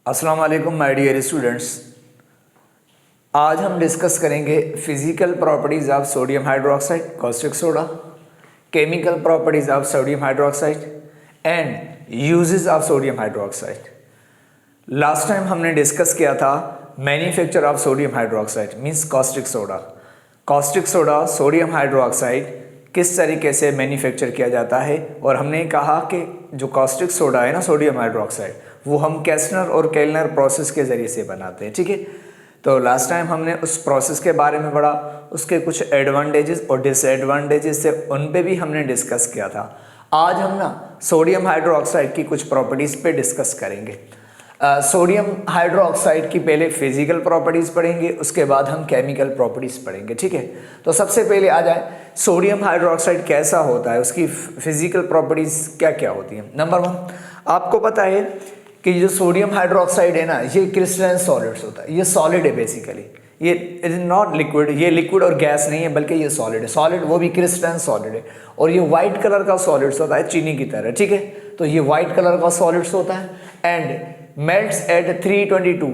अस्सलाम वालेकुम my dear students. आज हम डिस्कस करेंगे physical properties of sodium hydroxide caustic soda, chemical properties of sodium hydroxide and uses of sodium hydroxide. Last time हमने discuss किया था manufacture of sodium hydroxide means caustic soda. Caustic soda sodium hydroxide किस तरीके से manufacture किया जाता है, और हमने कहा कि जो कॉस्टिक सोडा है ना सोडियम हाइड्रोक्साइड, वो हम कैस्टनर और केल्नर प्रोसेस के ज़रिए से बनाते हैं। ठीक है, तो लास्ट टाइम हमने उस प्रोसेस के बारे में पढ़ा, उसके कुछ एडवांटेजेस और डिसएडवांटेजेस थे, उन पे भी हमने डिस्कस किया था। आज हम ना सोडियम हाइड्रोक्साइड की कुछ प्रॉपर्टीज़ पे डिस्कस करेंगे। सोडियम हाइड्रोक्साइड की पहले फिजिकल प्रॉपर्टीज़ पढ़ेंगे, उसके बाद हम केमिकल प्रॉपर्टीज़ पढ़ेंगे। ठीक है, तो सबसे पहले आ जाए सोडियम हाइड्रोक्साइड कैसा होता है, उसकी फिजिकल प्रॉपर्टीज़ क्या क्या होती हैं। नंबर वन, आपको पता है कि जो सोडियम हाइड्रोक्साइड है ना, ये क्रिस्टलाइन सॉलिड्स होता है, ये सॉलिड है बेसिकली, ये इट इज नॉट लिक्विड, ये लिक्विड और गैस नहीं है बल्कि ये सॉलिड है। सॉलिड वो भी क्रिस्टलाइन सॉलिड है, और ये वाइट कलर का सॉलिड्स होता है चीनी की तरह। ठीक है, तो ये वाइट कलर का सॉलिड्स होता है एंड मेल्ट्स एट 322।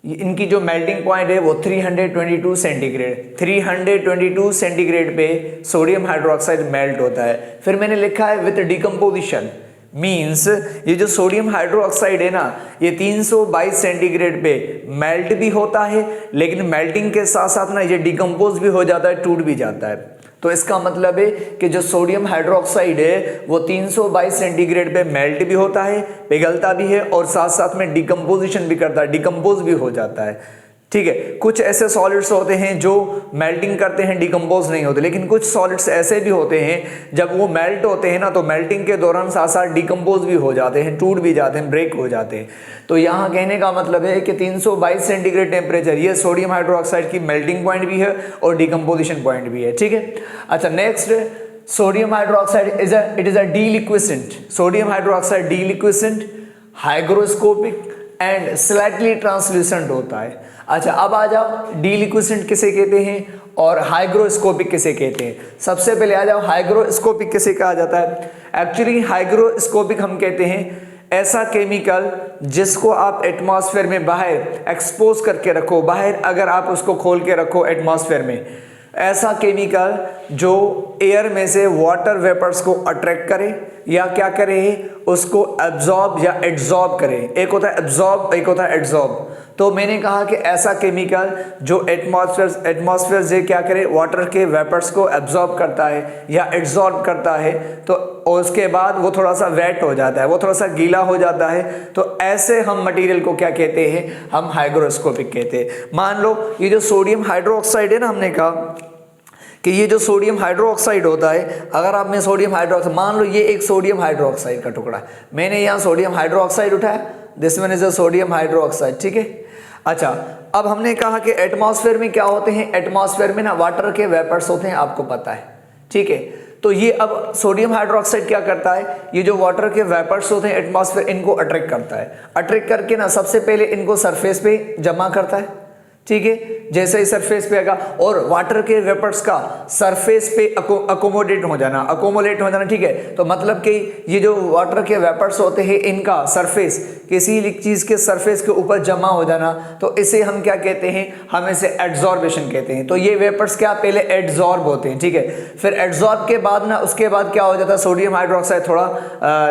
इनकी जो मेल्टिंग पॉइंट है वो 322 सेंटीग्रेड, 322 सेंटीग्रेड पे सोडियम हाइड्रोक्साइड मेल्ट होता है। फिर मैंने लिखा है विथ डिकम्पोजिशन, मीन्स ये जो सोडियम हाइड्रोक्साइड है ना, ये 322 सेंटीग्रेड पे मेल्ट भी होता है, लेकिन मेल्टिंग के साथ साथ ना ये डिकम्पोज भी हो जाता है, टूट भी जाता है। तो इसका मतलब है कि जो सोडियम हाइड्रोक्साइड है वो 322 सेंटीग्रेड पे मेल्ट भी होता है, पिघलता भी है, और साथ साथ में डिकम्पोजिशन भी करता है, डिकम्पोज भी हो जाता है। ठीक है, कुछ ऐसे सॉलिड्स होते हैं जो मेल्टिंग करते हैं, डिकम्पोज नहीं होते, लेकिन कुछ सॉलिड्स ऐसे भी होते हैं जब वो मेल्ट होते हैं ना, तो मेल्टिंग के दौरान साथ साथ डिकम्पोज भी हो जाते हैं, टूट भी जाते हैं, ब्रेक हो जाते हैं। तो यहाँ कहने का मतलब है कि 322 सेंटीग्रेड टेम्परेचर ये सोडियम हाइड्रोक्साइड की मेल्टिंग पॉइंट भी है और डिकम्पोजिशन पॉइंट भी है। ठीक है, अच्छा next, sodium hydroxide it is a deliquescent. Sodium hydroxide deliquescent, hygroscopic and slightly translucent होता है। अच्छा, अब आ जाओ डीलिक्विसेंट किसे कहते हैं और हाइग्रोस्कोपिक किसे कहते हैं। सबसे पहले आ जाओ हाइग्रोस्कोपिक किसे कहा जाता है। एक्चुअली हाइग्रोस्कोपिक हम कहते हैं ऐसा केमिकल जिसको आप एटमॉस्फेयर में बाहर एक्सपोज करके रखो, बाहर अगर आप उसको खोल के रखो एटमॉस्फेयर में, ऐसा केमिकल जो एयर में से वाटर वेपर्स को अट्रैक्ट करे या क्या करे, उसको एब्जॉर्ब या एड्सॉर्ब करे। एक होता है एब्जॉर्ब, एक होता है एड्सॉर्ब। तो मैंने कहा कि ऐसा केमिकल जो एटमॉस्फेयर से क्या करे, वाटर के वेपर्स को एब्जॉर्ब करता है या एड्सॉर्ब करता है, तो उसके बाद वो थोड़ा सा वेट हो जाता है, वो थोड़ा सा गीला हो जाता है, तो ऐसे हम मटेरियल को क्या कहते हैं, हम हाइग्रोस्कोपिक कहते हैं। मान लो ये जो सोडियम हाइड्रोक्साइड है ना, हमने कहा कि ये जो सोडियम हाइड्रोक्साइड होता है, अगर आप में सोडियम हाइड्रोक्साइड, मान लो ये एक सोडियम हाइड्रोक्साइड का टुकड़ा है, मैंने यहाँ सोडियम हाइड्रोक्साइड उठाया, this one is a sodium hydroxide. ठीक है, अच्छा अब हमने कहा कि एटमॉस्फेयर में क्या होते हैं, एटमॉस्फेयर में ना वाटर के वेपर्स होते हैं, आपको पता है। ठीक है, तो ये अब सोडियम हाइड्रोक्साइड क्या करता है, ये जो वाटर के वेपर्स होते हैं एटमॉस्फेयर, इनको अट्रैक्ट करता है, अट्रैक्ट करके ना सबसे पहले इनको सरफेस पे जमा करता है। ठीक है, जैसे ही सरफेस पे आएगा, और वाटर के वेपर्स का सरफेस पे अकोमोडेट हो जाना, अकोमोलेट हो जाना। ठीक है, तो मतलब कि ये जो वाटर के वेपर्स होते हैं इनका सरफेस, किसी चीज के सरफेस के ऊपर जमा हो जाना, तो इसे हम क्या कहते हैं, हम इसे एड्सॉर्बेशन कहते हैं। तो ये वेपर्स क्या पहले एड्सॉर्ब होते हैं। ठीक है, फिर एड्सॉर्ब के बाद ना उसके बाद क्या हो जाता है, सोडियम हाइड्रोक्साइड थोड़ा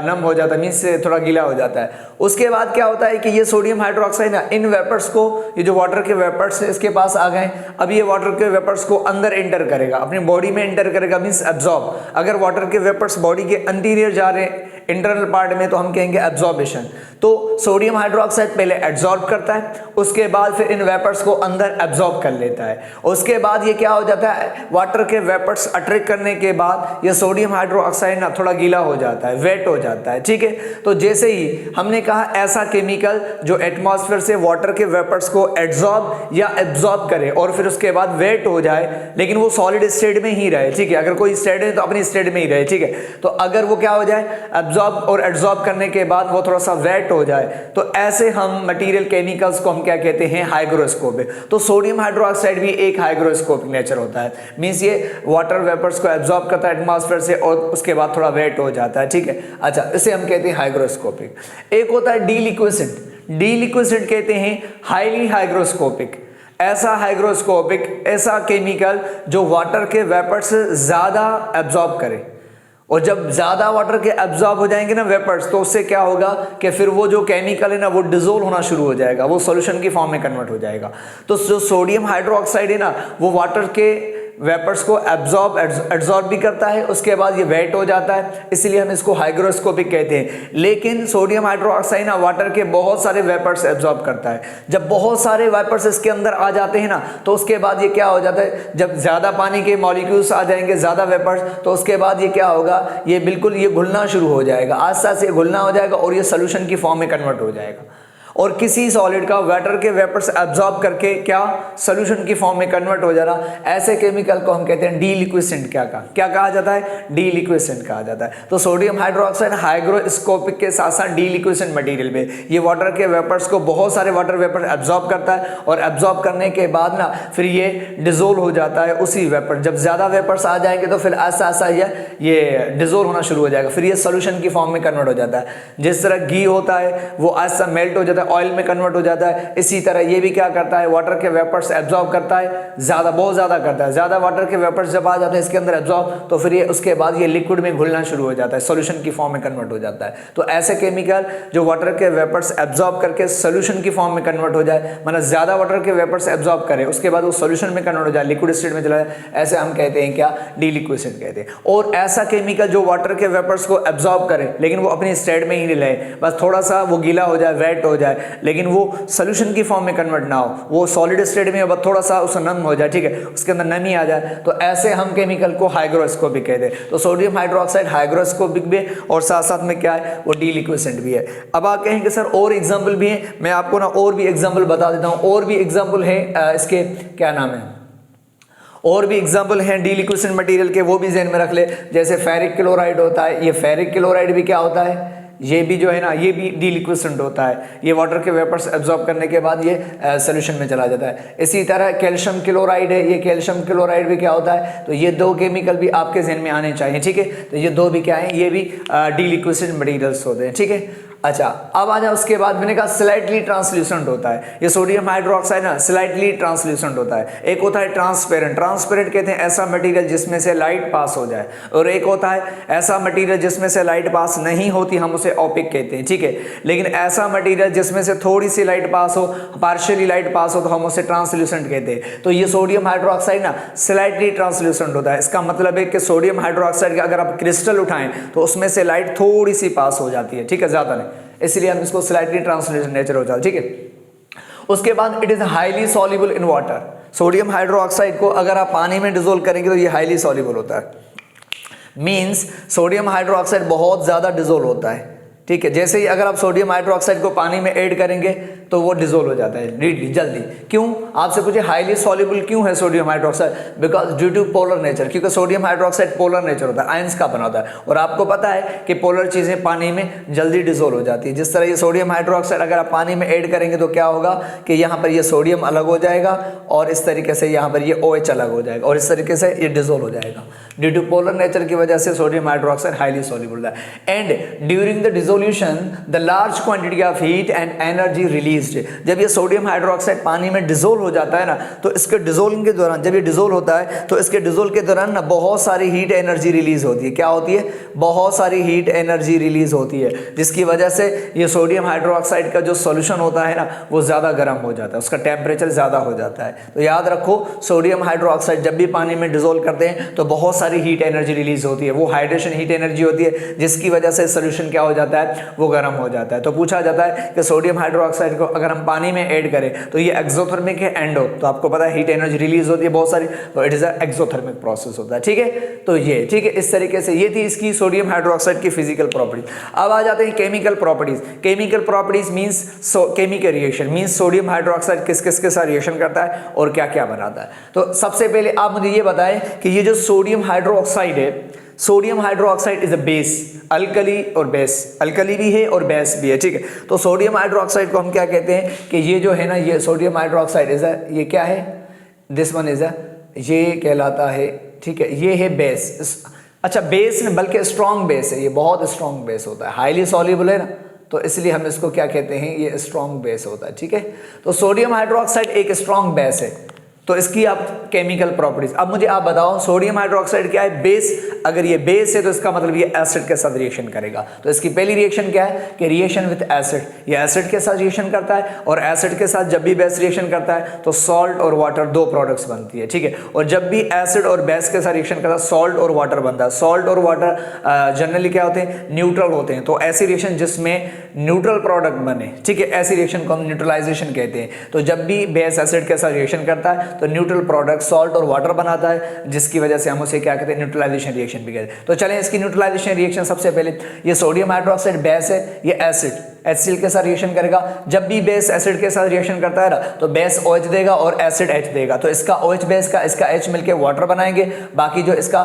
नम हो जाता है, मीन्स थोड़ा गीला हो जाता है। उसके बाद क्या होता है कि ये सोडियम हाइड्रोक्साइड ना इन वेपर्स को, ये जो वाटर के वेपर्स इसके पास आ गए, अब ये वाटर के वेपर्स को अंदर एंटर करेगा, अपनी बॉडी में एंटर करेगा, मींस एब्जॉर्ब। अगर वाटर के वेपर्स बॉडी के अंटीरियर जा रहे हैं इंटरनल पार्ट में, तो हम कहेंगे एब्जॉर्बेशन। तो सोडियम हाइड्रोक्साइड पहले एब्जॉर्ब करता है, उसके बाद फिर इन वेपर्स को अंदर एब्जॉर्ब कर लेता है। उसके बाद ये क्या हो जाता है, वाटर के वेपर्स अट्रैक्ट करने के बाद ये सोडियम हाइड्रोक्साइड ना थोड़ा गीला हो जाता है, वेट हो जाता है। ठीक है, तो जैसे ही हमने कहा ऐसा केमिकल जो एटमॉस्फेयर से वाटर के वेपर्स को एड्सॉर्ब या एब्जॉर्ब करे और फिर उसके बाद वेट हो जाए, लेकिन वो सॉलिड स्टेट में ही रहे। ठीक है, अगर कोई स्टेट है तो अपनी स्टेट में ही रहे। ठीक है, तो अगर वो क्या हो जाए, एब्जॉर्ब और एड्सॉर्ब करने के बाद वो थोड़ा सा वेट हो जाए, तो ऐसे हम मटेरियल केमिकल्स को हम क्या कहते हैं, हाइग्रोस्कोपिक। तो सोडियम हाइड्रोक्साइड भी एक हाइग्रोस्कोपिक नेचर होता है, मींस ये वाटर वेपर्स को एब्जॉर्ब करता है एटमॉस्फेयर से और उसके बाद थोड़ा वेट हो जाता है। ठीक है, अच्छा इसे हम कहते हैं हाइग्रोस्कोपिक। एक होता है डीलिक्विसेंट। डीलिक्विसेंट कहते हैं हाईली हाइग्रोस्कोपिक, ऐसा केमिकल जो वाटर के वेपर से ज्यादा एब्जॉर्ब करे, और जब ज्यादा वाटर के एब्जॉर्ब हो जाएंगे ना वेपर्स, तो उससे क्या होगा कि फिर वो जो केमिकल है ना वो डिसोल्व होना शुरू हो जाएगा, वो सॉल्यूशन की फॉर्म में कन्वर्ट हो जाएगा। तो जो सोडियम हाइड्रोक्साइड है ना वो वाटर के वेपर्स को एब्जॉर्ब भी करता है, उसके बाद ये वेट हो जाता है, इसलिए हम इसको हाइग्रोस्कोपिक कहते हैं। लेकिन सोडियम हाइड्रोक्साइड ना वाटर के बहुत सारे वेपर्स एब्जॉर्ब करता है। जब बहुत सारे वेपर्स इसके अंदर आ जाते हैं ना तो उसके बाद ये क्या हो जाता है, जब ज्यादा पानी के मॉलिक्यूल्स आ जाएंगे, ज्यादा वेपर्स, तो उसके बाद ये क्या होगा, ये बिल्कुल ये घुलना शुरू हो जाएगा, आस्ते आस्ते घुलना हो जाएगा और ये सोल्यूशन की फॉर्म में कन्वर्ट हो जाएगा। और किसी सॉलिड का वाटर के वेपर्स एब्जॉर्ब करके क्या सॉल्यूशन की फॉर्म में कन्वर्ट हो जाना, ऐसे केमिकल को हम कहते हैं डीलिक्विसेंट। क्या कहा जाता है, डीलिक्विसेंट कहा जाता है। तो सोडियम हाइड्रोक्साइड हाइग्रोस्कोपिक के साथ साथ डीलिक्विसेंट मटेरियल में ये वाटर के वेपर्स को, बहुत सारे वाटर वेपर एब्जॉर्ब करता है, और एब्जॉर्ब करने के बाद ना फिर ये डिसोल्व हो जाता है उसी वेपर। जब ज्यादा वेपर्स आ जाएंगे तो फिर ऐसा ऐसा ये डिसोल्व होना शुरू हो जाएगा, फिर ये सॉल्यूशन की फॉर्म में कन्वर्ट हो जाता है। जिस तरह घी होता है वो ऐसा मेल्ट हो जाता है, ऑयल में कन्वर्ट हो जाता है, इसी तरह ये भी क्या करता है, वाटर के वेपर्स एब्जॉर्ब करता है, बहुत ज्यादा करता है। ज्यादा वाटर के वेपर्स जब आ जाते हैं इसके अंदर एब्जॉर्ब, तो फिर ये उसके बाद ये लिक्विड में घुलना शुरू हो जाता है, सॉल्यूशन की फॉर्म में कन्वर्ट हो जाता है। तो ऐसे केमिकल जो वाटर के वेपर्स एब्जॉर्ब करके सॉल्यूशन की फॉर्म में कन्वर्ट हो जाए, मतलब ज्यादा वाटर के वेपर्स एब्जॉर्ब करे, उसके बाद वो सॉल्यूशन में कन्वर्ट हो जाए, लिक्विड स्टेट में चला जाए, ऐसे हम कहते हैं क्या, डीलिक्विसेंट कहते हैं। और ऐसा केमिकल जो वाटर के वेपर्स को एब्जॉर्ब करे लेकिन वो अपनी स्टेट में ही नहीं रहे, बस थोड़ा सा वो गीला हो जाए, वेट हो जाए, लेकिन वो सॉल्यूशन की फॉर्म में कन्वर्ट ना हो, वो सॉलिड स्टेट में बस थोड़ा सा उसका नम हो जाए, ठीक है, उसके अंदर नमी आ जाए, तो ऐसे हम केमिकल को हाइग्रोस्कोपिक कहते हैं। तो सोडियम हाइड्रोक्साइड हाइग्रोस्कोपिक भी है और साथ साथ में क्या है, वो डीलिक्विसेंट भी है। अब आप कहेंगे सर और एग्जाम्पल भी है, मैं आपको ना और भी एग्जाम्पल बता देता हूँ, और भी एग्जाम्पल है इसके, क्या नाम है, और भी एग्जाम्पल हैं डीलिक्विसेंट मटेरियल के, वो भी ज़हन में रख ले। जैसे फेरिक क्लोराइड होता है, ये फेरिक क्लोराइड भी क्या होता है, ये भी जो है ना ये भी डीलिक्विसेंट होता है, ये वाटर के वेपर्स एब्जॉर्ब करने के बाद ये सॉल्यूशन में चला जाता है। इसी तरह कैल्शियम क्लोराइड है, ये कैल्शियम क्लोराइड भी क्या होता है, तो ये दो केमिकल भी आपके जहन में आने चाहिए, ठीक है। तो ये दो भी क्या है, ये भी डीलिक्विसेंट मटेरियल्स होते हैं, ठीक है। अच्छा, अब आ जाओ उसके बाद मैंने कहा स्लाइटली ट्रांसल्यूसेंट होता है ये सोडियम हाइड्रोक्साइड ना, स्लाइटली ट्रांसल्यूसेंट होता है। एक होता है ट्रांसपेरेंट, ट्रांसपेरेंट कहते हैं ऐसा मटेरियल जिसमें से लाइट पास हो जाए, और एक होता है ऐसा मटेरियल जिसमें से लाइट पास नहीं होती, हम उसे ओपेक कहते हैं, ठीक है। लेकिन ऐसा मटेरियल जिसमें से थोड़ी सी लाइट पास हो, पार्शियली लाइट पास हो, तो हम उसे ट्रांसल्यूसेंट कहते हैं। तो ये सोडियम हाइड्रोक्साइड ना स्लाइटली ट्रांसल्यूसेंट होता है। इसका मतलब है कि सोडियम हाइड्रोक्साइड का अगर आप क्रिस्टल उठाएं तो उसमें से लाइट थोड़ी सी पास हो जाती है, ठीक है, ज्यादा नहीं, इसलिए हम इसको स्लाइटली ट्रांसल्यूसेंट नेचर हो जाता है, ठीक है। उसके बाद it is highly soluble in water. Sodium hydroxide को अगर आप पानी में डिसोल्व करेंगे तो ये हाईली सॉल्युबल होता है, मींस सोडियम हाइड्रोक्साइड बहुत ज्यादा डिसोल्व होता है, ठीक है। जैसे ही अगर आप सोडियम हाइड्रोक्साइड को पानी में ऐड करेंगे तो वो डिसोल्व हो जाता है जल्दी। क्यों, आपसे पूछे हाईली सॉल्युबल क्यों है sodium hydroxide, because due to polar nature, क्योंकि सोडियम हाइड्रोक्साइड पोलर नेचर होता है, आयंस का बना होता है, और आपको पता है कि पोलर चीजें पानी में जल्दी डिसोल्व हो जाती है। जिस तरह ये सोडियम हाइड्रोक्साइड अगर आप पानी में ऐड करेंगे तो क्या होगा कि यहाँ पर ये सोडियम अलग हो जाएगा, और इस तरीके से यहाँ पर ये OH अलग हो जाएगा, और इस तरीके से ये डिसोल्व हो जाएगा। ड्यू टू पोलर नेचर की वजह से सोडियम हाइड्रोक्साइड हाईली सॉल्युबल है। And during the dissolution the large quantity of heat and energy released. जब ये सोडियम हाइड्रोक्साइड पानी में डिसोल्व हो जाता है ना, तो इसके डिसोल्विंग के दौरान, जब ये डिसोल्व होता है तो इसके डिसोल्व के दौरान ना बहुत सारी हीट एनर्जी रिलीज होती है। क्या होती है, बहुत सारी हीट एनर्जी रिलीज होती है, जिसकी वजह से ये सोडियम हाइड्रोक्साइड का जो सॉल्यूशन होता है ना वो ज़्यादा गर्म हो जाता है, उसका टेम्परेचर ज़्यादा हो जाता है। तो याद रखो, सोडियम हाइड्रोक्साइड जब भी पानी में डिसोल्व करते हैं तो बहुत सारी हीट एनर्जी रिलीज होती है, वो हाइड्रेशन हीट एनर्जी होती है, जिसकी वजह से सोल्यूशन क्या हो जाता है, वो गर्म हो जाता है। तो पूछा जाता है कि सोडियम हाइड्रोक्साइड को अगर हम पानी में ऐड करें तो ये एक्सोथर्मिक है, एंडो, तो आपको पता है हीट एनर्जी रिलीज होती है बहुत सारी, तो इट इज एक्सोथर्मिक प्रोसेस होता है, ठीक है। तो ये ठीक है, इस तरीके से ये थी इसकी सोडियम हाइड्रोक्साइड की फिजिकल प्रॉपर्टीज। अब आ जाते हैं chemical properties. Chemical properties means chemical reaction, means sodium hydroxide किस किस के साथ रिएक्शन करता है और क्या क्या बनाता है। तो सबसे पहले आप मुझे ये बताएं कि ये जो सोडियम हाइड्रोक्साइड है, sodium hydroxide is a base, alkali और बेस, अल्कली भी है और बेस भी है, ठीक है। तो सोडियम हाइड्रोक्साइड को हम क्या कहते हैं कि ये जो है ना, ये सोडियम हाइड्रोक्साइड इज अ, ये क्या है, दिस वन इज अ, ये कहलाता है, ठीक है, ये है बेस। अच्छा, बेस बल्कि स्ट्रॉन्ग बेस है, ये बहुत स्ट्रॉन्ग बेस होता है, हाईली सॉल्युबल है ना, तो इसलिए हम इसको क्या कहते हैं, ये स्ट्रॉन्ग बेस होता है। ठीक है, तो सोडियम हाइड्रोक्साइड एक स्ट्रॉन्ग बेस है। तो इसकी आप केमिकल प्रॉपर्टीज, अब मुझे आप बताओ सोडियम हाइड्रोक्साइड क्या है, बेस। अगर ये बेस है तो इसका मतलब ये एसिड के साथ रिएक्शन करेगा। तो इसकी पहली रिएक्शन क्या है कि रिएक्शन विद एसिड, ये एसिड के साथ रिएक्शन करता है, और एसिड के साथ जब भी बेस रिएक्शन करता है तो सॉल्ट और वाटर दो प्रोडक्ट्स बनती है। ठीक है, और जब भी एसिड और बेस के साथ रिएक्शन करता है सॉल्ट और वाटर बनता है। सॉल्ट और वाटर जनरली क्या होते हैं, न्यूट्रल होते हैं। तो ऐसी रिएक्शन जिसमें न्यूट्रल प्रोडक्ट बने, ठीक है, ऐसी रिएक्शन को हम न्यूट्रलाइजेशन कहते हैं। तो जब भी बेस एसिड के साथ रिएक्शन करता है तो न्यूट्रल प्रोडक्ट सॉल्ट और वाटर बनाता है, जिसकी वजह से हम उसे क्या कहते हैं, न्यूट्रलाइजेशन रिएक्शन भी कहते हैं। तो चलें इसकी न्यूट्रलाइजेशन रिएक्शन, सबसे पहले ये सोडियम हाइड्रोक्साइड बेस है, ये एसिड HCl के साथ रिएक्शन करेगा। जब भी बेस एसिड के साथ रिएक्शन करता है ना तो बेस OH देगा और एसिड H देगा। तो इसका OH बेस का इसका H मिलके वाटर बनाएंगे। बाकी जो इसका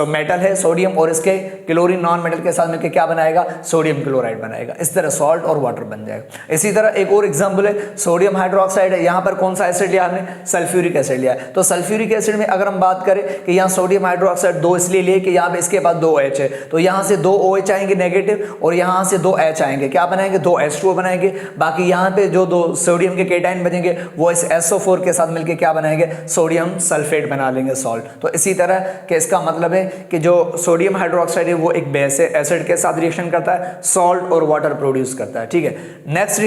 मेटल है सोडियम और इसके क्लोरीन नॉन मेटल के साथ मिलके क्या बनाएगा, सोडियम क्लोराइड बनाएगा। इस तरह सॉल्ट और वाटर बन जाएगा। इसी तरह एक और एग्जांपल है, सोडियम हाइड्रोक्साइड है, यहाँ पर कौन सा एसिड लिया हमने, सल्फ्यूरिक एसिड लिया है। तो सल्फ्यूरिक एसिड में अगर हम बात करें कि यहाँ सोडियम हाइड्रोक्साइड 2 इसलिए लिए कि यहाँ पे इसके पास 2 H है, तो यहाँ से 2 OH आएंगे नेगेटिव और यहाँ से 2 H आएंगे, क्या बनाएंगे, 2 H2O बनाएंगे। बाकी यहाँ पे जो 2 सोडियम के केटाइन बनेंगे वो इस SO4 के साथ मिलके क्या बनाएंगे, सोडियम सल्फेट बना लेंगे, सॉल्ट। तो इसी तरह कि इसका मतलब है कि जो सोडियम हाइड्रोक्साइड है वो एक बेस है, एसिड के साथ रिएक्शन करता है, सॉल्ट और वाटर प्रोड्यूस करता है। ठीक है, next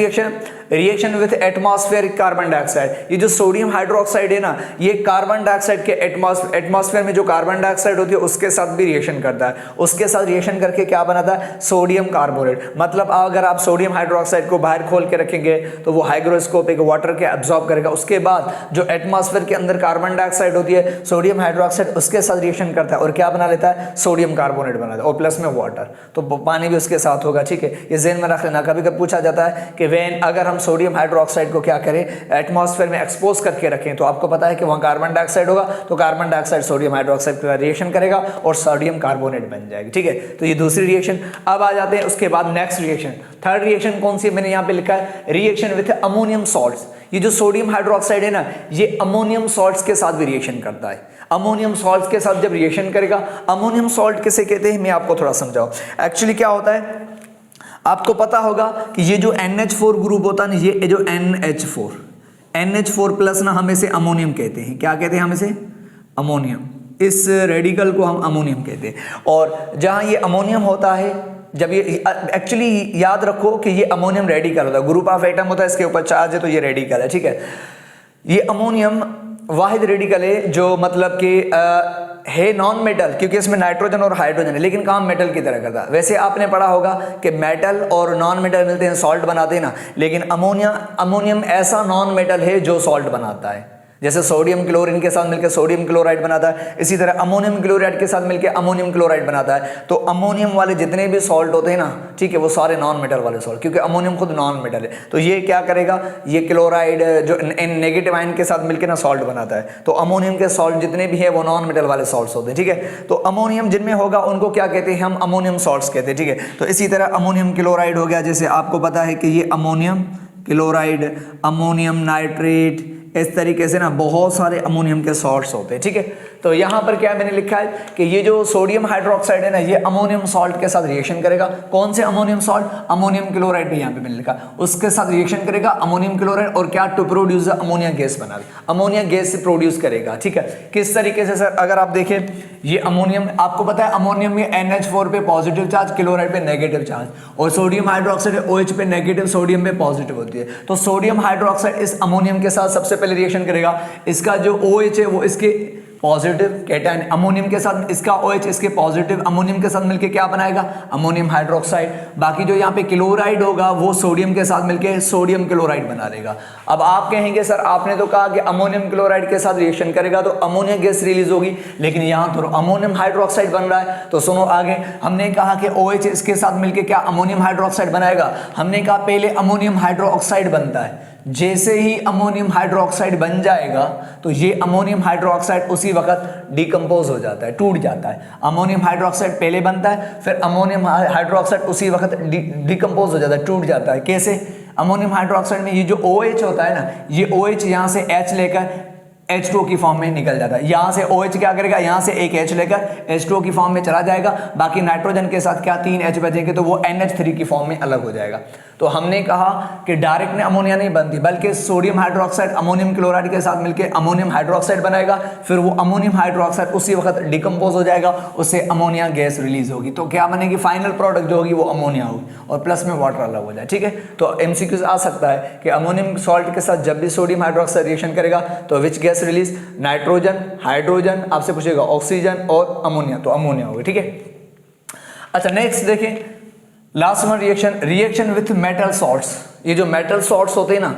reaction with atmospheric carbon dioxide. ये जो सोडियम हाइड्रोक्साइड है ना, ये कार्बन डाइऑक्साइड के एटमॉस्फेयर में जो कार्बन डाइऑक्साइड होती है उसके साथ भी रिएक्शन करता है। उसके साथ रिएक्शन करके क्या बनाता है, सोडियम कार्बोनेट। मतलब अगर आप सोडियम हाइड्रोक्साइड को बाहर खोल के रखेंगे तो वो हाइग्रोस्कोप एक वाटर के एब्जॉर्ब करेगा। उसके बाद जो एटमॉस्फेयर के अंदर कार्बन डाइऑक्साइड होती है, सोडियम हाइड्रोक्साइड उसके साथ रिएक्शन करता है और क्या बना लेता है, सोडियम कार्बोनेट बना लेता है, और प्लस में वाटर। तो पानी भी उसके साथ होगा। ठीक है, ये ज़हन में रख लेना। कभी कभी पूछा जाता है कि वेन अगर हम सोडियम हाइड्रोक्साइड को क्या करें, एटमॉस्फेयर में एक्सपोज करके रखें, तो आपको पता है कि वहाँ कार्बन डाइऑक्साइड होगा, तो कार्बन डाइऑक्साइड सोडियम हाइड्रोक्साइड का रिएक्शन करेगा और सोडियम कार्बोनेट बन जाएगी। ठीक है, तो ये दूसरी रिएक्शन। अब आ जाते हैं उसके बाद नेक्स्ट रिएक्शन, थर्ड रिएक्शन कौन सी, मैंने यहाँ पे लिखा है रिएक्शन विथ अमोनियम सॉल्ट्स। ये जो सोडियम हाइड्रोक्साइड है ना, ये अमोनियम सॉल्ट्स के साथ भी रिएक्शन करता है। अमोनियम सॉल्ट्स के साथ जब रिएक्शन करेगा, अमोनियम सॉल्ट किसे कहते हैं, मैं आपको थोड़ा समझाऊं। एक्चुअली क्या होता है, आपको पता होगा कि ये जो NH4 ग्रुप होता है ना, ये जो NH4 प्लस ना, हम इसे अमोनियम कहते हैं। क्या कहते हैं हम इसे, अमोनियम। इस रेडिकल को हम अमोनियम कहते हैं। और जहां ये अमोनियम होता है, जब ये एक्चुअली याद रखो कि ये अमोनियम रेडिकल होता है, ग्रुप ऑफ एटम होता है, इसके ऊपर चार्ज है तो ये रेडिकल है। ठीक है, ये अमोनियम वाहिद रेडिकल है जो मतलब कि है नॉन मेटल, क्योंकि इसमें नाइट्रोजन और हाइड्रोजन है, लेकिन काम मेटल की तरह करता है। वैसे आपने पढ़ा होगा कि मेटल और नॉन मेटल मिलते हैं, सॉल्ट बनाते हैं ना, लेकिन अमोनियम ऐसा नॉन मेटल है जो सॉल्ट बनाता है। जैसे सोडियम क्लोरीन के साथ मिलकर सोडियम क्लोराइड बनाता है, इसी तरह अमोनियम क्लोराइड के साथ मिलकर अमोनियम क्लोराइड बनाता है। तो अमोनियम वाले जितने भी सॉल्ट होते हैं ना, ठीक है, वो सारे नॉन मेटल वाले सॉल्ट, क्योंकि अमोनियम खुद नॉन मेटल है। तो ये क्या करेगा, ये क्लोराइड जो नेगेटिव आयन के साथ मिलकर ना सॉल्ट बनाता है। तो अमोनियम के सॉल्ट जितने भी है वो नॉन मेटल वाले सॉल्ट्स होते हैं। ठीक है, तो अमोनियम जिनमें होगा उनको क्या कहते हैं, हम अमोनियम सॉल्ट्स कहते हैं। ठीक है, तो इसी तरह अमोनियम क्लोराइड हो गया, जैसे आपको पता है कि ये अमोनियम क्लोराइड, अमोनियम नाइट्रेट, इस तरीके से ना बहुत सारे अमोनियम के सॉल्ट्स होते हैं। ठीक है, तो यहाँ पर क्या मैंने लिखा है कि ये जो सोडियम हाइड्रोक्साइड है ना, ये अमोनियम सॉल्ट के साथ रिएक्शन करेगा। कौन से अमोनियम सॉल्ट, अमोनियम क्लोराइड भी यहाँ पे मैंने लिखा, उसके साथ रिएक्शन करेगा अमोनियम क्लोराइड, और क्या, टू प्रोड्यूस अमोनिया गैस बना, अमोनिया गैस से प्रोड्यूस करेगा। ठीक है, किस तरीके से सर, अगर आप देखें ये अमोनियम, आपको पता है अमोनियम में NH4 पे पॉजिटिव चार्ज, क्लोराइड पे नेगेटिव चार्ज, और सोडियम हाइड्रोक्साइड OH पे नेगेटिव, सोडियम पे पॉजिटिव होती है। तो सोडियम हाइड्रोक्साइड इस अमोनियम के साथ सबसे पहले रिएक्शन करेगा। इसका जो OH है वो इसके पॉजिटिव कैटायन अमोनियम के साथ, इसका OH इसके पॉजिटिव अमोनियम के साथ मिलके क्या बनाएगा, अमोनियम हाइड्रोक्साइड। बाकी जो यहाँ पे क्लोराइड होगा वो सोडियम के साथ मिलके सोडियम क्लोराइड बना देगा। अब आप कहेंगे सर आपने तो कहा कि अमोनियम क्लोराइड के साथ रिएक्शन करेगा तो अमोनिया गैस रिलीज होगी, लेकिन यहाँ तो अमोनियम हाइड्रोक्साइड बन रहा है। तो सुनो आगे, हमने कहा कि OH इसके साथ मिलके क्या अमोनियम हाइड्रोक्साइड बनाएगा। हमने कहा पहले अमोनियम हाइड्रोक्साइड बनता है, जैसे ही अमोनियम हाइड्रोक्साइड बन जाएगा तो ये अमोनियम हाइड्रोक्साइड उसी वक्त डिकम्पोज हो जाता है, टूट जाता है। अमोनियम हाइड्रोक्साइड पहले बनता है, फिर अमोनियम हाइड्रोक्साइड उसी वक्त डिकम्पोज हो जाता है, टूट जाता है। कैसे, अमोनियम हाइड्रोक्साइड में ये जो OH होता है ना, ये OH यहाँ से H लेकर H2O की फॉर्म में निकल जाता है। यहाँ से OH क्या करेगा, यहाँ से एक H लेकर H2O की फॉर्म में चला जाएगा, बाकी नाइट्रोजन के साथ क्या 3 H बचेंगे तो वो NH3 की फॉर्म में अलग हो जाएगा। तो हमने कहा कि डायरेक्ट में अमोनिया नहीं बनती, बल्कि सोडियम हाइड्रोक्साइड अमोनियम क्लोराइड के साथ मिलकर अमोनियम हाइड्रोक्साइड बनाएगा, फिर वो अमोनियम हाइड्रोक्साइड उसी वक्त डिकम्पोज हो जाएगा, उससे अमोनिया गैस रिलीज होगी। तो क्या बनेगी, फाइनल प्रोडक्ट जो होगी वो अमोनिया होगी और प्लस में वाटर अलग हो जाए। ठीक है, तो MCQ आ सकता है कि अमोनियम सॉल्ट के साथ जब भी सोडियम हाइड्रोक्साइड रिएक्शन करेगा तो which gas release, nitrogen, hydrogen, आपसे पूछेगा ऑक्सीजन और अमोनिया, तो अमोनिया होगी। ठीक है, अच्छा नेक्स्ट देखें, last one reaction with metal salts. ये जो मेटल सॉल्ट्स होते हैं ना,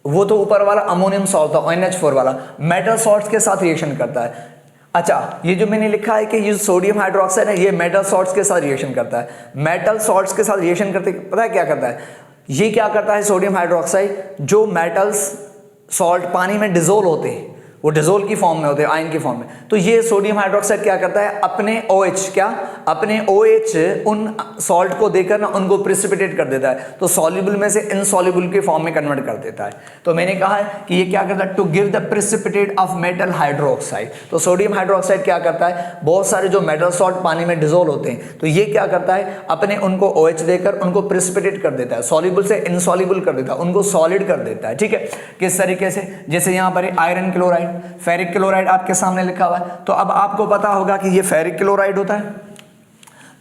वो तो ऊपर वाला अमोनियम सॉल्ट था NH4 वाला, मेटल सॉल्ट्स के साथ रिएक्शन करता है। अच्छा, ये जो मैंने लिखा है कि ये सोडियम हाइड्रोक्साइड है, ये मेटल सॉल्ट्स के साथ रिएक्शन करता है। मेटल सॉल्ट्स के साथ रिएक्शन करते पता है क्या करता है, ये क्या करता है, सोडियम हाइड्रोक्साइड जो मेटल्स सॉल्ट पानी में डिजोल्व होते हैं, वो डिजोल्व की फॉर्म में होते हैं, आयन की फॉर्म में, तो ये सोडियम हाइड्रोक्साइड क्या करता है, अपने OH उन सॉल्ट को देकर ना उनको प्रिसिपिटेट कर देता है, तो सॉल्युबल में से इनसॉल्युबल के फॉर्म में कन्वर्ट कर देता है। तो मैंने कहा है कि ये क्या करता है, to give the precipitate of metal hydroxide. तो सोडियम हाइड्रोक्साइड क्या करता है, बहुत सारे जो मेटल सॉल्ट पानी में डिजोल्व होते हैं, तो ये क्या करता है, अपने उनको OH देकर उनको प्रिसिपिटेट कर देता है, सॉल्युबल से इनसॉल्युबल कर देता है, उनको सॉलिड कर देता है। ठीक है, किस तरीके से, जैसे यहाँ पर आयरन क्लोराइड, फेरिक क्लोराइड आपके सामने लिखा हुआ है, तो अब आपको पता होगा कि ये फेरिक क्लोराइड होता है।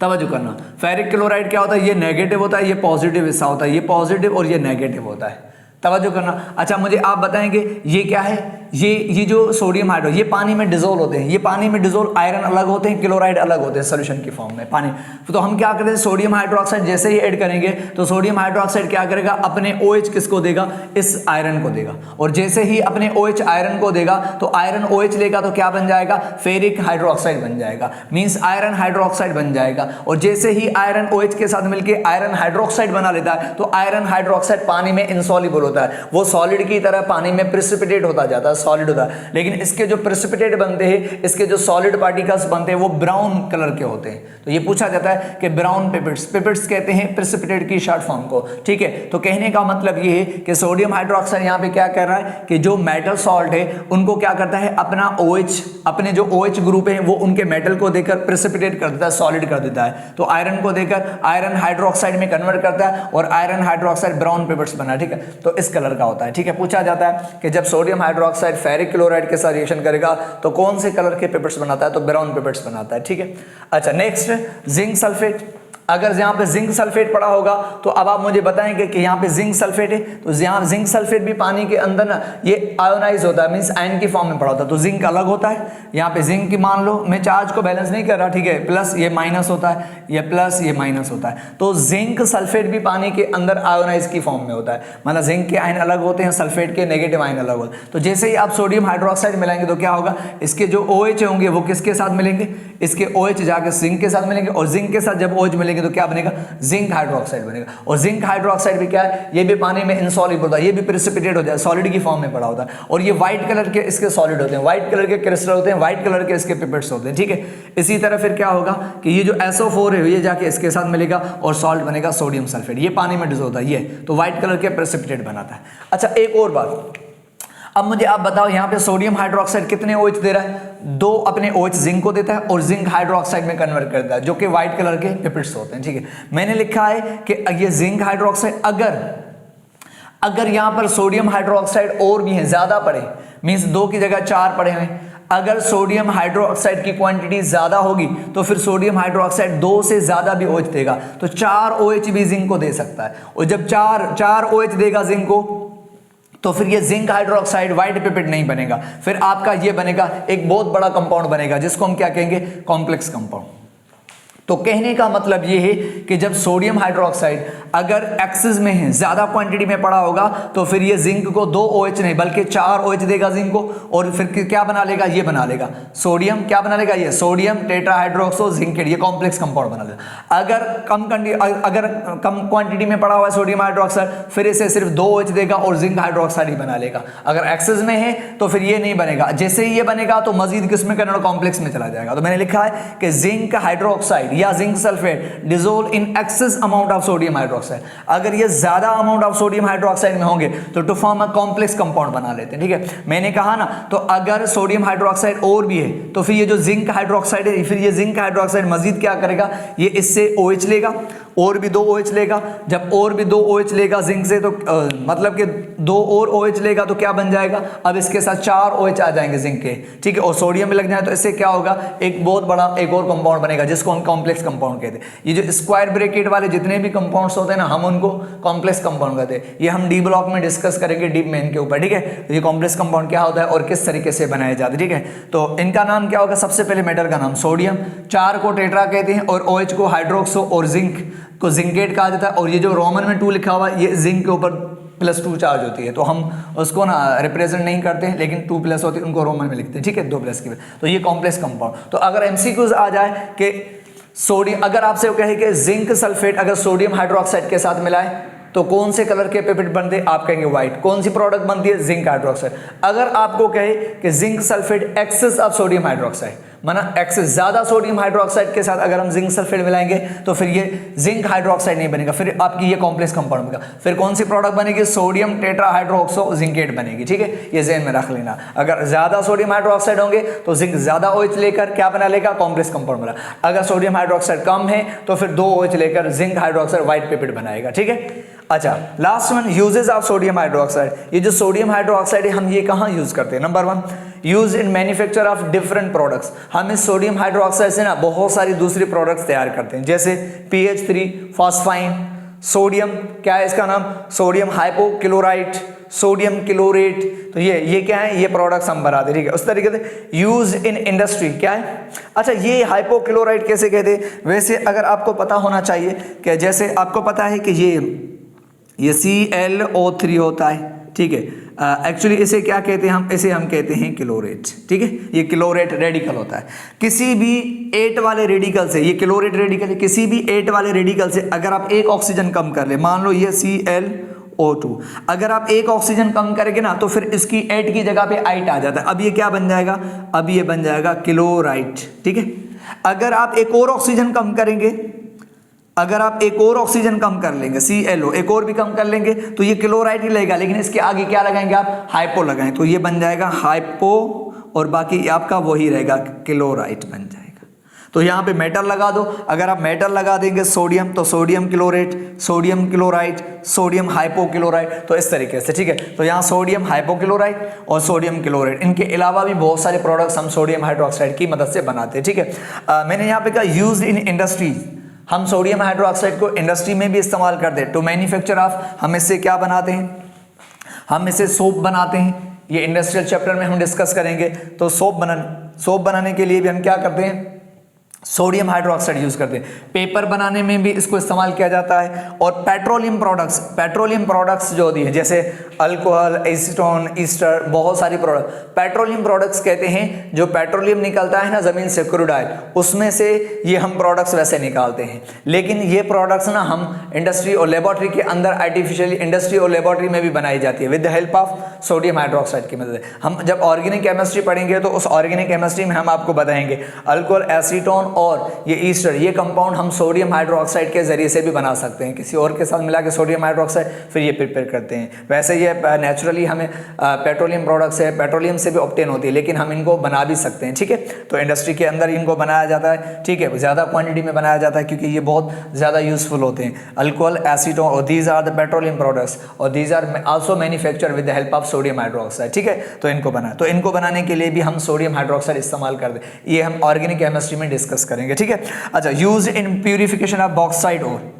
तवज्जो करना, फेरिक क्लोराइड क्या होता है, ये नेगेटिव होता है, ये पॉजिटिव हिस्सा होता है, ये पॉजिटिव और ये नेगेटिव होता है। तवज्जो करना। अच्छा, मुझे आप बताएंगे ये क्या है, ये जो सोडियम हाइड्रो, ये पानी में डिजोल्व होते हैं, ये पानी में डिजोल्व, आयरन अलग होते हैं, क्लोराइड अलग होते हैं सोल्यूशन की फॉर्म में पानी। तो हम क्या करते हैं, सोडियम हाइड्रोक्साइड जैसे ही ऐड करेंगे तो सोडियम हाइड्रोक्साइड क्या करेगा, अपने OH किसको देगा, इस आयरन को देगा, और जैसे ही अपने OH आयरन को देगा तो आयरन OH लेगा तो क्या बन जाएगा, फेरिक हाइड्रोक्साइड बन जाएगा, मींस आयरन हाइड्रोक्साइड बन जाएगा। और जैसे ही आयरन OH के साथ मिलकर आयरन हाइड्रोक्साइड बना लेता है तो आयरन हाइड्रोक्साइड पानी में इनसॉल्युबल होता है, वो सॉलिड की तरह पानी में प्रिसिपिटेट होता जाता है, सॉलिड होता है। लेकिन इसके जो प्रेसिपिटेट बनते हैं, इसके जो सॉलिड पार्टिकल्स बनते हैं वो ब्राउन कलर के होते हैं। तो ये पूछा जाता है कि ब्राउन पिपेट्स कहते हैं प्रेसिपिटेट की शॉर्ट फॉर्म को। ठीक है, तो कहने का मतलब ये है कि सोडियम हाइड्रोक्साइड यहाँ पे क्या कर रहा है कि जो मेटल सॉल्ट है उनको क्या करता है, अपना OH, अपने जो OH ग्रुप है वो उनके मेटल को देकर प्रेसिपिटेट कर देता है, सॉलिड कर देता है। तो आयरन को देकर आयरन हाइड्रोक्साइड में कन्वर्ट करता है और आयरन हाइड्रोक्साइड ब्राउन पिपेट्स बना। ठीक है, तो इस कलर का होता है। ठीक है, पूछा जाता है कि जब सोडियम हाइड्रोक्साइड फेरिक क्लोराइड के साथ रिएक्शन करेगा तो कौन से कलर के पिपेट्स बनाता है, तो ब्राउन पिपेट्स बनाता है। ठीक है, अच्छा नेक्स्ट, जिंक सल्फेट। अगर यहाँ पे जिंक सल्फेट पड़ा होगा तो अब आप मुझे बताएंगे कि यहाँ पे जिंक सल्फेट है, तो यहाँ जिंक सल्फेट भी पानी के अंदर ना ये आयोनाइज होता है, मींस आयन की फॉर्म में पड़ा होता है, तो जिंक अलग होता है। यहाँ पे जिंक की मान लो मैं चार्ज को बैलेंस नहीं कर रहा, ठीक है, प्लस ये माइनस होता है, ये प्लस ये माइनस होता है, तो जिंक सल्फेट भी पानी के अंदर आयोनाइज की फॉर्म में होता है, मतलब जिंक के आयन अलग होते हैं, सल्फेट के नेगेटिव आयन अलग होते हैं। तो जैसे ही आप सोडियम हाइड्रोक्साइड मिलाएंगे तो क्या होगा, इसके जो OH होंगे वो किसके साथ मिलेंगे, इसके OH जाके जिंक के साथ मिलेंगे, और जिंक के साथ जब OH मिलेंगे तो क्या बनेगा, जिंक हाइड्रोक्साइड बनेगा। और जिंक हाइड्रोक्साइड भी क्या है, ये भी पानी में इनसॉल्युबल होता है, ये भी प्रेसिपिटेट हो जाए, सॉलिड की फॉर्म में पड़ा होता है, और ये व्हाइट कलर के इसके सॉलिड होते हैं, व्हाइट कलर के क्रिस्टल होते हैं, व्हाइट कलर के इसके पिपेट्स होते हैं। ठीक है, इसी तरह फिर क्या होगा कि ये जो SO4 है ये जाके इसके साथ मिलेगा और सॉल्ट बनेगा सोडियम सल्फेट, ये पानी में डिसॉल्व होता है, ये तो व्हाइट कलर के प्रेसिपिटेट बनाता है। अच्छा एक और बात, अब मुझे आप बताओ यहाँ पे सोडियम हाइड्रोक्साइड कितने OH दे रहा है, 2 अपने OH जिंक को देता है और जिंक हाइड्रोक्साइड में कन्वर्ट करता है, जो कि व्हाइट कलर के पिपेट्स होते हैं। ठीक है, मैंने लिखा है कि ये जिंक हाइड्रोक्साइड अगर यहाँ पर सोडियम हाइड्रोक्साइड और भी है, ज्यादा पड़े, मींस 2 की जगह 4 पड़े हुए, अगर सोडियम हाइड्रोक्साइड की क्वांटिटी ज्यादा होगी तो फिर सोडियम हाइड्रोक्साइड 2 से ज्यादा भी OH देगा, तो 4 OH भी जिंक को दे सकता है, और जब 4 OH देगा जिंक को तो फिर ये जिंक हाइड्रोक्साइड व्हाइट पिपेट नहीं बनेगा, फिर आपका ये बनेगा एक बहुत बड़ा कंपाउंड बनेगा जिसको हम क्या कहेंगे, कॉम्प्लेक्स कंपाउंड। तो कहने का मतलब ये है कि जब सोडियम हाइड्रोक्साइड अगर एक्सेस में है, ज्यादा क्वांटिटी में पड़ा होगा, तो फिर ये जिंक को 2 OH नहीं बल्कि 4 OH देगा जिंक को, और फिर क्या बना लेगा, ये बना लेगा सोडियम, क्या बना लेगा, ये सोडियम टेट्राहाइड्रोक्सो जिंकेट, ये कॉम्प्लेक्स कंपाउंड बना लेगा। अगर कम क्वांटिटी में पड़ा हुआ है सोडियम हाइड्रोक्साइड, फिर इसे सिर्फ 2 OH देगा और जिंक हाइड्रोक्साइड ही बना लेगा। अगर एक्सेस में है तो फिर ये नहीं बनेगा, जैसे ही ये बनेगा तो मजीद किस में करना, कॉम्प्लेक्स में चला जाएगा। तो मैंने लिखा है कि जिंक हाइड्रोक्साइड या zinc sulphate dissolve in excess amount of sodium hydroxide, अगर ये ज्यादा अमाउंट ऑफ सोडियम हाइड्रोक्साइड में होंगे तो to form a complex compound बना लेते हैं, ठीक है। मैंने कहा ना, तो अगर सोडियम हाइड्रोक्साइड और भी है तो फिर ये जो जिंक हाइड्रोक्साइड है, फिर ये जिंक हाइड्रोक्साइड मजीद क्या करेगा, ये इससे OH लेगा, और भी 2 OH लेगा। जब और भी 2 OH लेगा जिंक से, तो मतलब कि 2 और OH लेगा तो क्या बन जाएगा, अब इसके साथ 4 OH आ जाएंगे जिंक के, ठीक है। और सोडियम में लग जाए तो इससे क्या होगा, एक बहुत बड़ा एक और कंपाउंड बनेगा जिसको हम कॉम्प्लेक्स कंपाउंड कहते हैं। ये जो स्क्वायर ब्रैकेट वाले जितने भी कंपाउंड्स होते हैं ना, हम उनको कॉम्प्लेक्स कंपाउंड कहते हैं। ये हम डी ब्लॉक में डिस्कस करेंगे, डीप मेन के ऊपर, ठीक है। तो ये कॉम्प्लेक्स कंपाउंड क्या होता है और किस तरीके से बनाया जाता है, ठीक है। तो इनका नाम क्या होगा, सबसे पहले मेटल का नाम सोडियम, 4 को टेट्रा कहते हैं, और OH को हाइड्रोक्सो, और जिंक को जिंकेट कहा जाता है। और ये जो रोमन में 2 लिखा हुआ है, ये जिंक के ऊपर +2 चार्ज होती है, तो हम उसको ना रिप्रेजेंट नहीं करते हैं, लेकिन 2+ होती है, उनको रोमन में लिखते हैं, ठीक है, 2+ की। तो ये कॉम्प्लेक्स कंपाउंड। तो अगर MCQs आ जाए कि सोडियम, अगर आपसे वो कहे कि जिंक सल्फेट अगर सोडियम हाइड्रोक्साइड के साथ मिलाए तो कौन से कलर के पेपेट बनते हैं, आप कहेंगे व्हाइट। कौन सी प्रोडक्ट बनती है, जिंक हाइड्रोक्साइड। अगर आपको कहे कि zinc sulphate excess of sodium hydroxide, माना एक्सेस ज्यादा सोडियम हाइड्रोक्साइड के साथ अगर हम जिंक सल्फेट मिलाएंगे तो फिर ये जिंक हाइड्रोक्साइड नहीं बनेगा, फिर आपकी ये कॉम्प्लेक्स कंपाउंड बनेगा। फिर कौन सी प्रोडक्ट बनेगी, सोडियम टेट्राहाइड्रोक्सो जिंकेट बनेगी, ठीक है। ये ज़हन में रख लेना, अगर ज्यादा सोडियम हाइड्रोक्साइड होंगे तो जिंक ज्यादा OH लेकर क्या बना लेगा, कॉम्प्लेक्स कंपाउंड बना। अगर सोडियम हाइड्रोक्साइड कम है तो फिर 2 OH लेकर जिंक हाइड्रोक्साइड व्हाइट पेपेट बनाएगा, ठीक है। अच्छा, last one, uses of sodium hydroxide. ये जो सोडियम हाइड्रोक्साइड है हम ये कहाँ यूज करते हैं, number 1 use in manufacture of different products. हम इस सोडियम हाइड्रोक्साइड से ना बहुत सारी दूसरी प्रोडक्ट्स तैयार करते हैं, जैसे PH3 फॉस्फाइन, सोडियम क्या है इसका नाम, सोडियम हाइपोक्लोराइट, सोडियम क्लोरेट। तो ये क्या है, ये प्रोडक्ट्स हम बनाते हैं, ठीक है। उस तरीके से यूज इन इंडस्ट्री क्या है। अच्छा, ये हाइपोक्लोराइट कैसे कहते हैं, वैसे अगर आपको पता होना चाहिए कि जैसे आपको पता है कि ये ClO3 होता है, ठीक है। एक्चुअली इसे क्या कहते हैं हम, इसे हम कहते हैं क्लोरेट, ठीक है। ये क्लोरेट रेडिकल होता है। किसी भी 8 वाले रेडिकल से, ये क्लोरेट रेडिकल है, किसी भी 8 वाले रेडिकल से अगर आप एक ऑक्सीजन कम कर ले, मान लो ये ClO2, अगर आप एक ऑक्सीजन कम करेंगे ना तो फिर इसकी 8 की जगह पे 8 आ जाता है। अब ये क्या बन जाएगा, अब ये बन जाएगा क्लोराइट, ठीक है। अगर आप एक और ऑक्सीजन कम करेंगे, अगर आप एक और ऑक्सीजन कम कर लेंगे, ClO एक और भी कम कर लेंगे तो ये क्लोराइड ही लगेगा, लेकिन इसके आगे क्या लगाएंगे आप, हाइपो लगाएं, तो ये बन जाएगा हाइपो, और बाकी आपका वही रहेगा, क्लोराइट बन जाएगा। तो यहाँ पे मेटल लगा दो, अगर आप मेटल लगा देंगे सोडियम तो sodium chlorate, sodium chloride, sodium hypochloride, तो इस तरीके से, ठीक है। तो यहाँ सोडियम हाइपोक्लोराइड और सोडियम क्लोराइड, इनके अलावा भी बहुत सारे प्रोडक्ट्स हम सोडियम हाइड्रोक्साइड की मदद से बनाते हैं, ठीक है। मैंने यहाँ पे कहा यूज इन इंडस्ट्रीज, हम सोडियम हाइड्रोक्साइड को इंडस्ट्री में भी इस्तेमाल करते हैं टू मैन्युफैक्चर ऑफ, हम इससे क्या बनाते हैं, हम इससे सोप बनाते हैं। ये इंडस्ट्रियल चैप्टर में हम डिस्कस करेंगे। तो सोप बनाने के लिए भी हम क्या करते हैं, सोडियम हाइड्रोक्साइड यूज करते हैं। पेपर बनाने में भी इसको इस्तेमाल किया जाता है। और पेट्रोलियम प्रोडक्ट्स जो होती है, जैसे अल्कोहल, एसीटोन, ईस्टर, बहुत सारी प्रोडक्ट पेट्रोलियम प्रोडक्ट्स कहते हैं। जो पेट्रोलियम निकलता है ना जमीन से, क्रूड ऑयल, उसमें से ये हम प्रोडक्ट्स वैसे निकालते हैं। लेकिन ये प्रोडक्ट्स ना हम इंडस्ट्री और लेबोरेटरी के अंदर आर्टिफिशियली इंडस्ट्री और लेबोरेटरी में भी बनाई जाती है with the help of sodium hydroxide की मदद से। हम जब ऑर्गेनिक केमिस्ट्री पढ़ेंगे तो उस ऑर्गेनिक केमिस्ट्री में हम आपको बताएंगे अल्कोहल, एसीटोन और ये ईस्टर, ये कंपाउंड हम सोडियम हाइड्रोक्साइड के जरिए से भी बना सकते हैं, किसी और के साथ मिला के सोडियम हाइड्रोक्साइड फिर ये प्रिपेयर करते हैं। वैसे ये नेचुरली हमें पेट्रोलियम प्रोडक्ट्स है, पेट्रोलियम से भी ऑब्टेन होती है, लेकिन हम इनको बना भी सकते हैं, ठीक है। तो इंडस्ट्री के अंदर इनको बनाया जाता है, ठीक है, ज़्यादा क्वांटिटी में बनाया जाता है क्योंकि ये बहुत ज़्यादा यूजफुल होते हैं। अल्कोहल, एसीटोन, और these are the petroleum products, और these are also manufacture with the help of sodium hydroxide, ठीक है। तो इनको बनाने के लिए भी हम सोडियम हाइड्रोक्साइड इस्तेमाल करते हैं। ये हम ऑर्गेनिक केमिस्ट्री में डिस्कस करेंगे, ठीक है। अच्छा, use in purification of bauxite ore,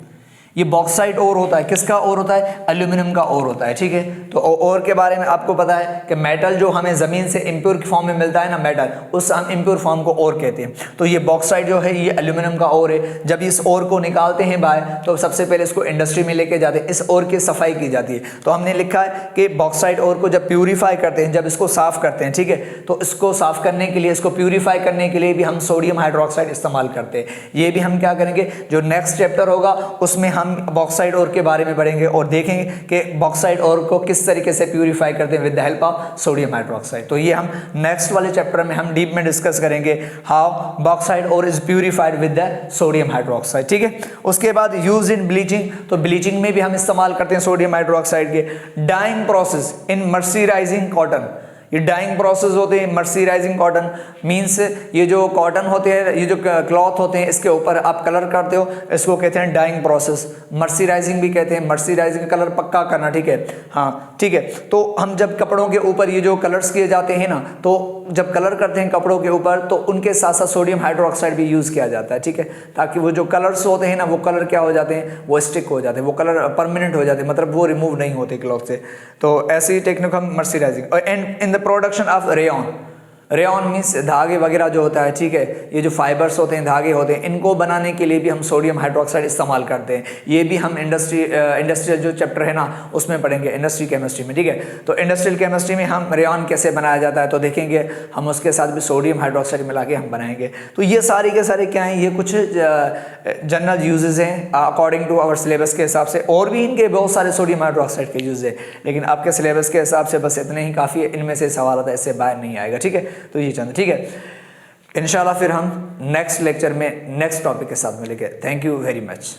ये बॉक्साइट ओर होता है, किसका ओर होता है, एल्यूमिनियम का ओर होता है, ठीक है। तो ओर के बारे में आपको पता है कि मेटल जो हमें जमीन से इंप्योर फॉर्म में मिलता है ना, मेटल, उस हम इंप्योर फॉर्म को ओर कहते हैं। तो ये बॉक्साइट जो है ये एल्यूमिनियम का ओर है। जब इस ओर को निकालते हैं बाहर तो सबसे पहले इसको इंडस्ट्री में लेके जाते हैं, इस ओर की सफाई की जाती है। तो हमने लिखा है कि बॉक्साइट ओर को जब प्यूरीफाई करते हैं, जब इसको साफ करते हैं, ठीक है, तो इसको साफ करने के लिए, इसको प्यूरीफाई करने के लिए भी हम सोडियम हाइड्रोक्साइड इस्तेमाल करते हैं। ये भी हम क्या करेंगे, जो नेक्स्ट चैप्टर होगा उसमें हम हम बॉक्साइड ओर के बारे में पढ़ेंगे और देखेंगे कि बॉक्साइड ओर को किस तरीके से प्यूरिफाई करते हैं with the help of sodium hydroxide. तो ये हम नेक्स्ट वाले चैप्टर में हम डीप में डिस्कस करेंगे how bauxite ore is purified with the sodium hydroxide, ठीक है। उसके बाद यूज इन ब्लीचिंग, तो ब्लीचिंग में भी हम इस्तेमाल करते हैं सोडियम हाइड्रोक्साइड के। Dyeing process in mercerising cotton, ये डाइंग प्रोसेस होते हैं। मर्सराइजिंग कॉटन मींस ये जो कॉटन होते हैं, ये जो क्लॉथ होते हैं, इसके ऊपर आप कलर करते हो, इसको कहते हैं डाइंग प्रोसेस। मर्सराइजिंग भी कहते हैं, मर्सराइजिंग कलर पक्का करना, ठीक है, हाँ ठीक है। तो हम जब कपड़ों के ऊपर ये जो कलर्स किए जाते हैं ना, तो जब कलर करते हैं कपड़ों के ऊपर तो उनके साथ साथ सोडियम हाइड्रोक्साइड भी यूज किया जाता है, ठीक है, ताकि वो जो कलर्स होते हैं ना, वो कलर क्या हो जाते हैं, वो स्टिक हो जाते हैं, वो कलर परमानेंट हो जाते हैं, मतलब वो रिमूव नहीं होते क्लॉथ से। तो ऐसी टेक्निक हम mercerising. And in the production of rayon, rayon means धागे वगैरह जो होता है, ठीक है, ये जो फाइबर्स होते हैं, धागे होते हैं, इनको बनाने के लिए भी हम सोडियम हाइड्रोक्साइड इस्तेमाल करते हैं। ये भी हम इंडस्ट्रियल जो चैप्टर है ना उसमें पढ़ेंगे, इंडस्ट्री केमिस्ट्री में, ठीक है। तो इंडस्ट्रियल केमिस्ट्री में हम रेयॉन कैसे बनाया जाता है तो देखेंगे, हम उसके साथ भी सोडियम हाइड्रोक्साइड मिला के हम बनाएंगे। तो ये सारे के सारे क्या हैं, ये कुछ जनरल यूजेस हैं अकॉर्डिंग टू आवर सिलेबस के हिसाब से, और भी इनके बहुत सारे सोडियम हाइड्रोक्साइड के यूज है, लेकिन आपके सिलेबस के हिसाब से बस इतने ही काफ़ी है, इनमें से सवाल आता है, इससे बाहर नहीं आएगा, ठीक है। तो ये चंद, ठीक है, इंशाल्लाह फिर हम नेक्स्ट लेक्चर में नेक्स्ट टॉपिक के साथ मिलेंगे। Thank you very much.